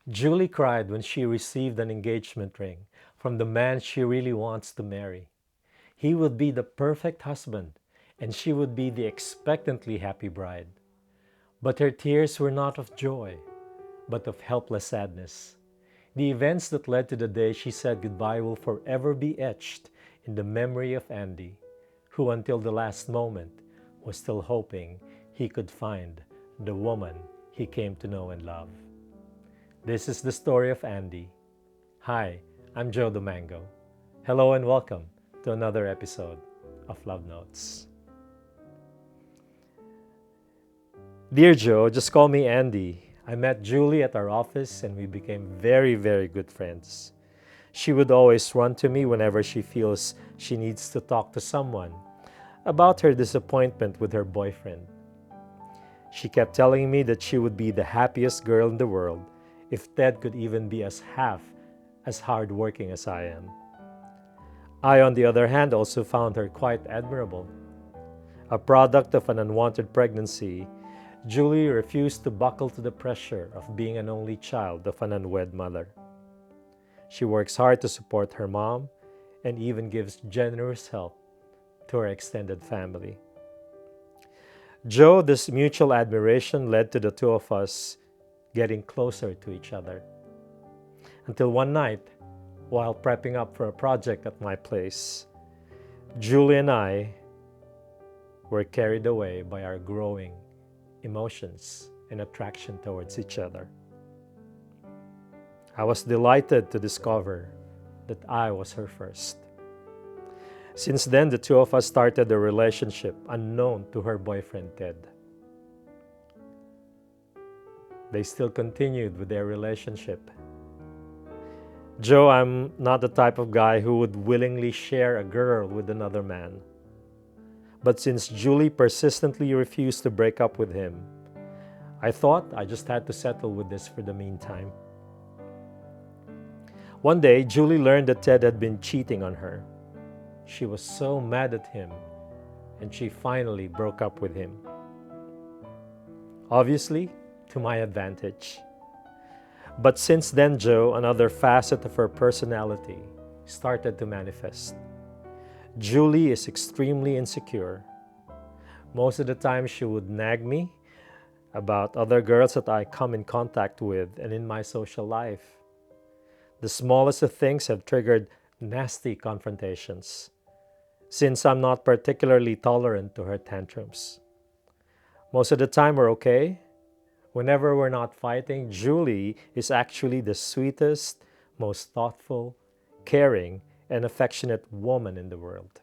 Julie cried when she received an engagement ring from the man she really wants to marry. He would be the perfect husband, and she would be the expectantly happy bride. But her tears were not of joy, but of helpless sadness. The events that led to the day she said goodbye will forever be etched in the memory of Andy, who until the last moment was still hoping he could find the woman he came to know and love. This is the story of Andy. Hi, I'm Joe the Mango. Hello and welcome to another episode of Love Notes. Dear Joe, just call me Andy. I met Julie at our office and we became very, very good friends. She would always run to me whenever she feels she needs to talk to someone about her disappointment with her boyfriend. She kept telling me that she would be the happiest girl in the world if Ted could even be half as hardworking as I am. I, on the other hand, also found her quite admirable. A product of an unwanted pregnancy, Julie refused to buckle to the pressure of being an only child of an unwed mother. She works hard to support her mom and even gives generous help to her extended family. Joe, this mutual admiration led to the two of us getting closer to each other. Until one night, while prepping up for a project at my place, Julie and I were carried away by our growing emotions and attraction towards each other. I was delighted to discover that I was her first. Since then, the two of us started a relationship unknown to her boyfriend, Ted. They still continued with their relationship. Joe, I'm not the type of guy who would willingly share a girl with another man. But since Julie persistently refused to break up with him, I thought I just had to settle with this for the meantime. One day, Julie learned that Ted had been cheating on her. She was so mad at him, and she finally broke up with him. Obviously, to my advantage. But since then, Joe, another facet of her personality started to manifest. Julie is extremely insecure. Most of the time, she would nag me about other girls that I come in contact with and in my social life. The smallest of things have triggered nasty confrontations, since I'm not particularly tolerant to her tantrums. Most of the time, we're okay. Whenever we're not fighting, Julie is actually the sweetest, most thoughtful, caring, and affectionate woman in the world.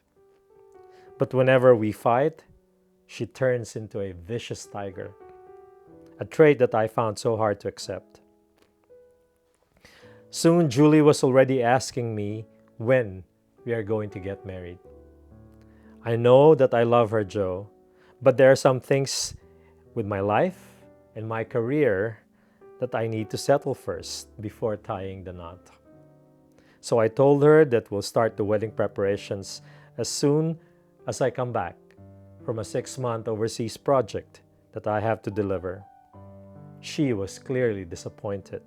But whenever we fight, she turns into a vicious tiger, a trait that I found so hard to accept. Soon, Julie was already asking me when we are going to get married. I know that I love her, Joe, but there are some things with my life and my career that I need to settle first before tying the knot. So I told her that we'll start the wedding preparations as soon as I come back from a 6-month overseas project that I have to deliver. She was clearly disappointed.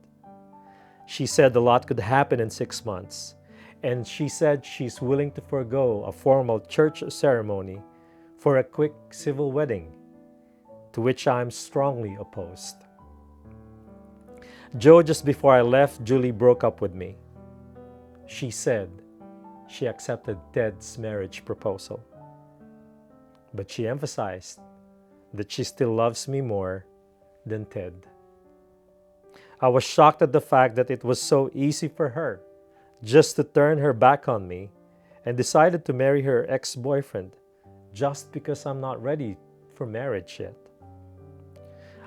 She said a lot could happen in 6 months, and she said she's willing to forego a formal church ceremony for a quick civil wedding, to which I'm strongly opposed. Joe, just before I left, Julie broke up with me. She said she accepted Ted's marriage proposal, but she emphasized that she still loves me more than Ted. I was shocked at the fact that it was so easy for her just to turn her back on me and decided to marry her ex-boyfriend just because I'm not ready for marriage yet.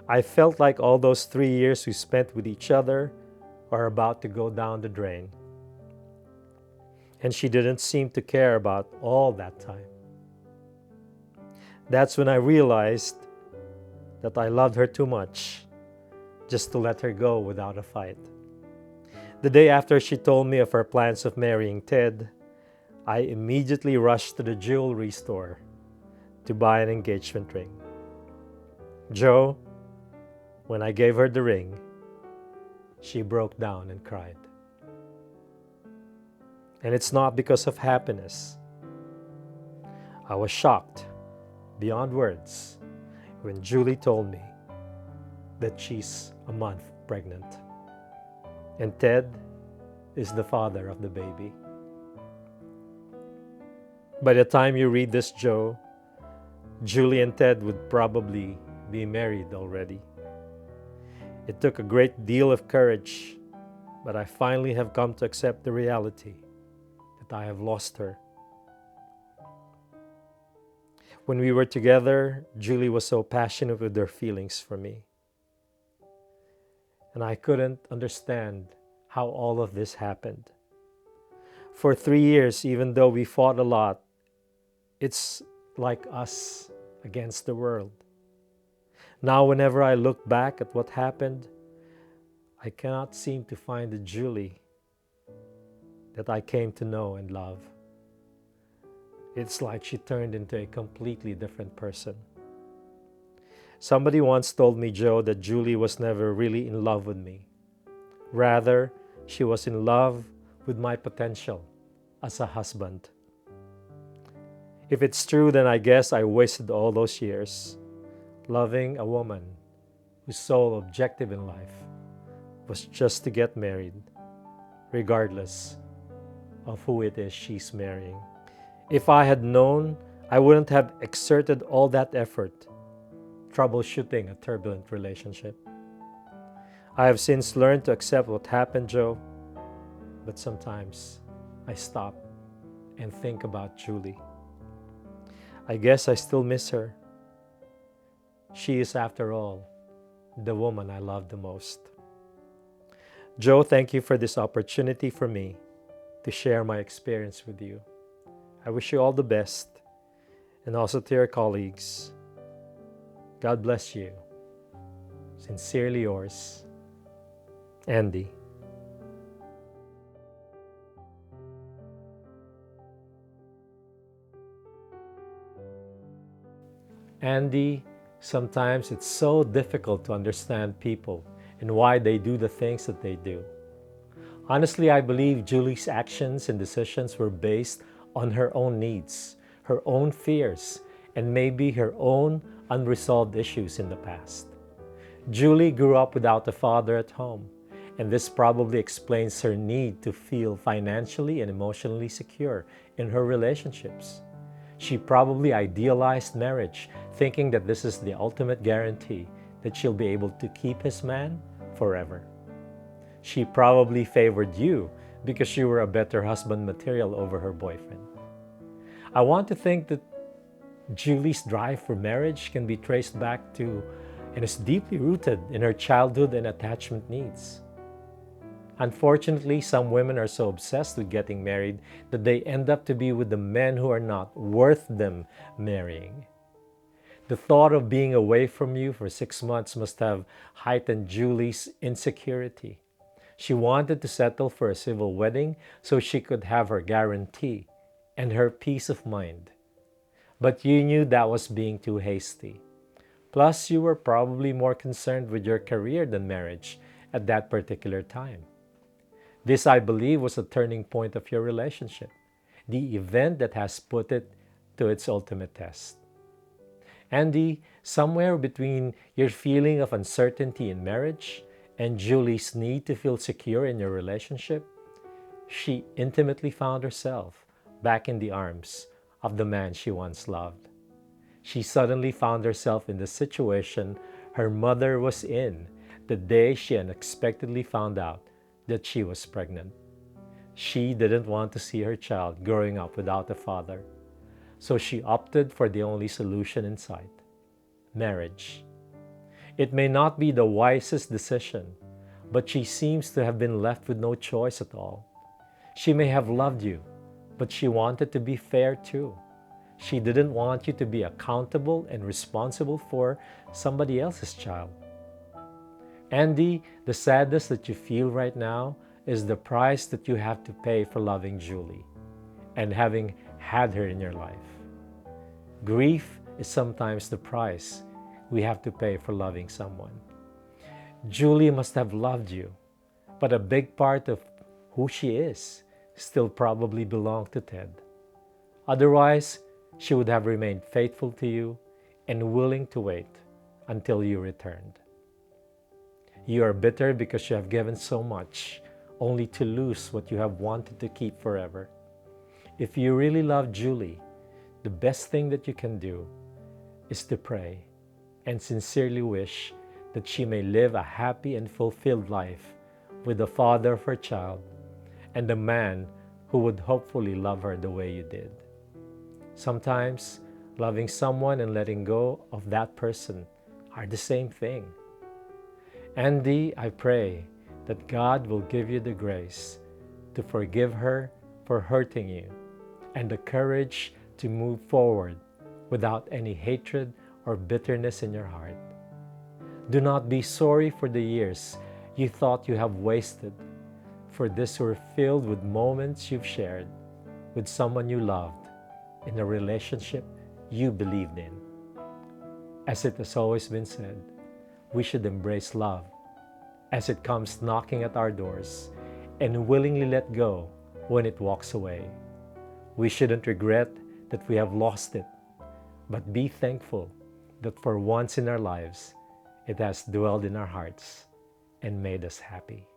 I felt like all those 3 years we spent with each other are about to go down the drain. And she didn't seem to care about all that time. That's when I realized that I loved her too much just to let her go without a fight. The day after she told me of her plans of marrying Ted, I immediately rushed to the jewelry store to buy an engagement ring. Joe, when I gave her the ring, she broke down and cried. And it's not because of happiness. I was shocked beyond words when Julie told me that she's a month pregnant. And Ted is the father of the baby. By the time you read this, Joe, Julie and Ted would probably be married already. It took a great deal of courage, but I finally have come to accept the reality that I have lost her. When we were together, Julie was so passionate with her feelings for me. And I couldn't understand how all of this happened. For 3 years, even though we fought a lot, it's like us against the world. Now, whenever I look back at what happened, I cannot seem to find the Julie that I came to know and love. It's like she turned into a completely different person. Somebody once told me, Joe, that Julie was never really in love with me. Rather, she was in love with my potential as a husband. If it's true, then I guess I wasted all those years loving a woman whose sole objective in life was just to get married, regardless of who it is she's marrying. If I had known, I wouldn't have exerted all that effort troubleshooting a turbulent relationship. I have since learned to accept what happened, Joe, but sometimes I stop and think about Julie. I guess I still miss her. She is, after all, the woman I love the most. Joe, thank you for this opportunity for me to share my experience with you. I wish you all the best, and also to your colleagues. God bless you. Sincerely yours, Andy. Andy, sometimes it's so difficult to understand people and why they do the things that they do. Honestly, I believe Julie's actions and decisions were based on her own needs, her own fears, and maybe her own unresolved issues in the past. Julie grew up without a father at home, and this probably explains her need to feel financially and emotionally secure in her relationships. She probably idealized marriage, thinking that this is the ultimate guarantee that she'll be able to keep his man forever. She probably favored you because you were a better husband material over her boyfriend. I want to think that Julie's drive for marriage can be traced back to and is deeply rooted in her childhood and attachment needs. Unfortunately, some women are so obsessed with getting married that they end up to be with the men who are not worth them marrying. The thought of being away from you for 6 months must have heightened Julie's insecurity. She wanted to settle for a civil wedding so she could have her guarantee and her peace of mind. But you knew that was being too hasty. Plus, you were probably more concerned with your career than marriage at that particular time. This, I believe, was a turning point of your relationship, the event that has put it to its ultimate test. Andy, somewhere between your feeling of uncertainty in marriage and Julie's need to feel secure in your relationship, she intimately found herself back in the arms of the man she once loved. She suddenly found herself in the situation her mother was in the day she unexpectedly found out that she was pregnant. She didn't want to see her child growing up without a father, so she opted for the only solution in sight: marriage. It may not be the wisest decision, but she seems to have been left with no choice at all. She may have loved you, but she wanted to be fair too. She didn't want you to be accountable and responsible for somebody else's child. Andy, the sadness that you feel right now is the price that you have to pay for loving Julie and having had her in your life. Grief is sometimes the price we have to pay for loving someone. Julie must have loved you, but a big part of who she is still probably belonged to Ted. Otherwise, she would have remained faithful to you and willing to wait until you returned. You are bitter because you have given so much, only to lose what you have wanted to keep forever. If you really love Julie, the best thing that you can do is to pray and sincerely wish that she may live a happy and fulfilled life with the father of her child and the man who would hopefully love her the way you did. Sometimes, loving someone and letting go of that person are the same thing. Andy, I pray that God will give you the grace to forgive her for hurting you and the courage to move forward without any hatred or bitterness in your heart. Do not be sorry for the years you thought you have wasted, for these were filled with moments you've shared with someone you loved in a relationship you believed in. As it has always been said, we should embrace love as it comes knocking at our doors and willingly let go when it walks away. We shouldn't regret that we have lost it, but be thankful that for once in our lives, it has dwelled in our hearts and made us happy.